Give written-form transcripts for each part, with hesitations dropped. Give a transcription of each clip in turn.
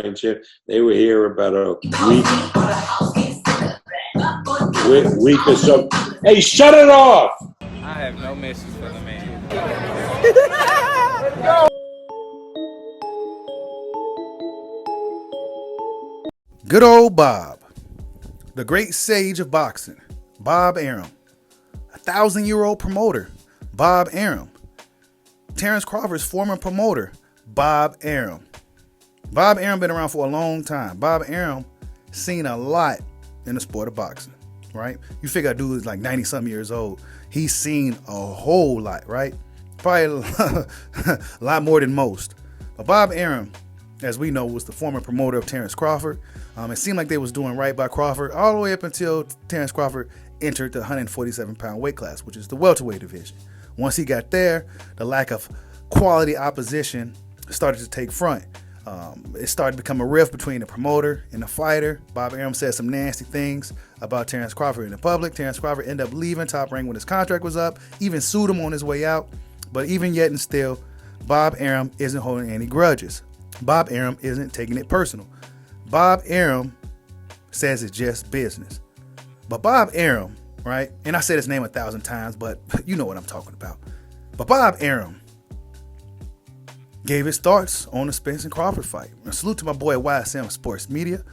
championship. They were here about a week or so. Hey, shut it off! I have no message for the man. Good old Bob, the great sage of boxing, Bob Arum, 1,000-year-old promoter, Bob Arum, Terence Crawford's former promoter, Bob Arum. Bob Arum been around for a long time. Bob Arum seen a lot in the sport of boxing, right? You figure a dude is like 90-something years old. He's seen a whole lot, right? Probably a lot more than most. But Bob Arum, as we know, was the former promoter of Terence Crawford. It seemed like they was doing right by Crawford all the way up until Terence Crawford entered the 147-pound weight class, which is the welterweight division. Once he got there, the lack of quality opposition started to take front. It started to become a rift between the promoter and the fighter. Bob Arum said some nasty things about Terence Crawford in the public. Terence Crawford ended up leaving Top Rank when his contract was up, even sued him on his way out. But even yet and still, Bob Arum isn't holding any grudges. Bob Arum isn't taking it personal. Bob Arum says it's just business. But Bob Arum, right, and I said his name 1,000 times, but you know what I'm talking about. But Bob Arum gave his thoughts on the Spence and Crawford fight. A salute to my boy at YSM Sports Media,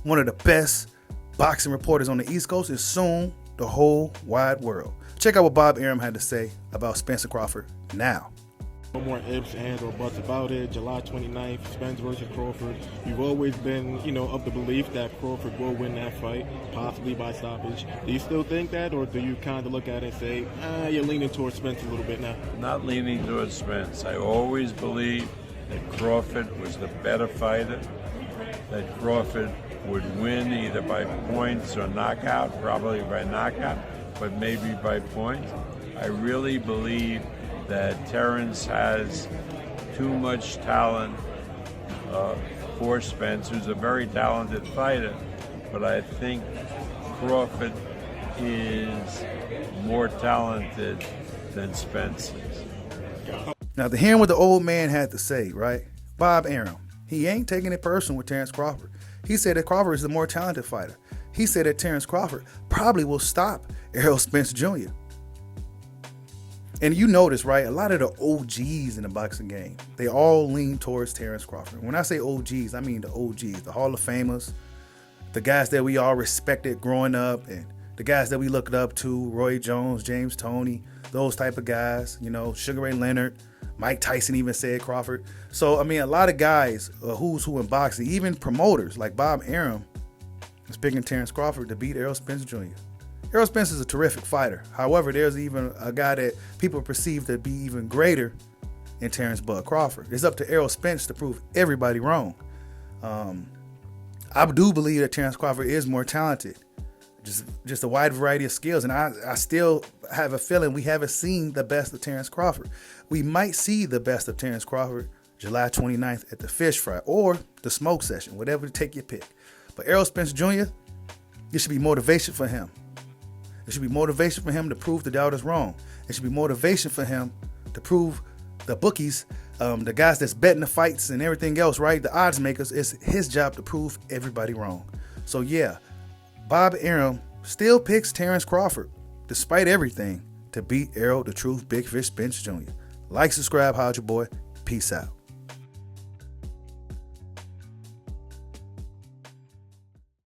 one of the best boxing reporters on the East Coast and soon the whole wide world. Check out what Bob Arum had to say about Spence and Crawford now. No more ifs, ands, or buts about it. July 29th, Spence versus Crawford. We've always been, of the belief that Crawford will win that fight, possibly by stoppage. Do you still think that, or do you kind of look at it and say, you're leaning towards Spence a little bit now? Not leaning towards Spence. I always believed that Crawford was the better fighter, that Crawford would win either by points or knockout, probably by knockout, but maybe by points. I really believe that Terence has too much talent for Spence, who's a very talented fighter, but I think Crawford is more talented than Spence is. Now, to hear what the old man had to say, right? Bob Arum, he ain't taking it personal with Terence Crawford. He said that Crawford is the more talented fighter. He said that Terence Crawford probably will stop Errol Spence Jr. And you notice, right, a lot of the OGs in the boxing game, they all lean towards Terence Crawford. When I say OGs, I mean the OGs, the Hall of Famers, the guys that we all respected growing up, and the guys that we looked up to, Roy Jones, James Toney, those type of guys, Sugar Ray Leonard, Mike Tyson even said Crawford. So, a lot of guys, who's who in boxing, even promoters like Bob Arum, is picking Terence Crawford to beat Errol Spence Jr. Errol Spence is a terrific fighter. However, there's even a guy that people perceive to be even greater in Terence Bud Crawford. It's up to Errol Spence to prove everybody wrong. I do believe that Terence Crawford is more talented. Just a wide variety of skills. And I still have a feeling we haven't seen the best of Terence Crawford. We might see the best of Terence Crawford July 29th at the Fish Fry or the Smoke Session, whatever, take your pick. But Errol Spence Jr., it should be motivation for him. It should be motivation for him to prove the doubters wrong. It should be motivation for him to prove the bookies, the guys that's betting the fights and everything else, right? The odds makers, it's his job to prove everybody wrong. So yeah, Bob Arum still picks Terence Crawford, despite everything, to beat Errol the Truth Big Fish Spence Jr. Like, subscribe, holla at your boy. Peace out.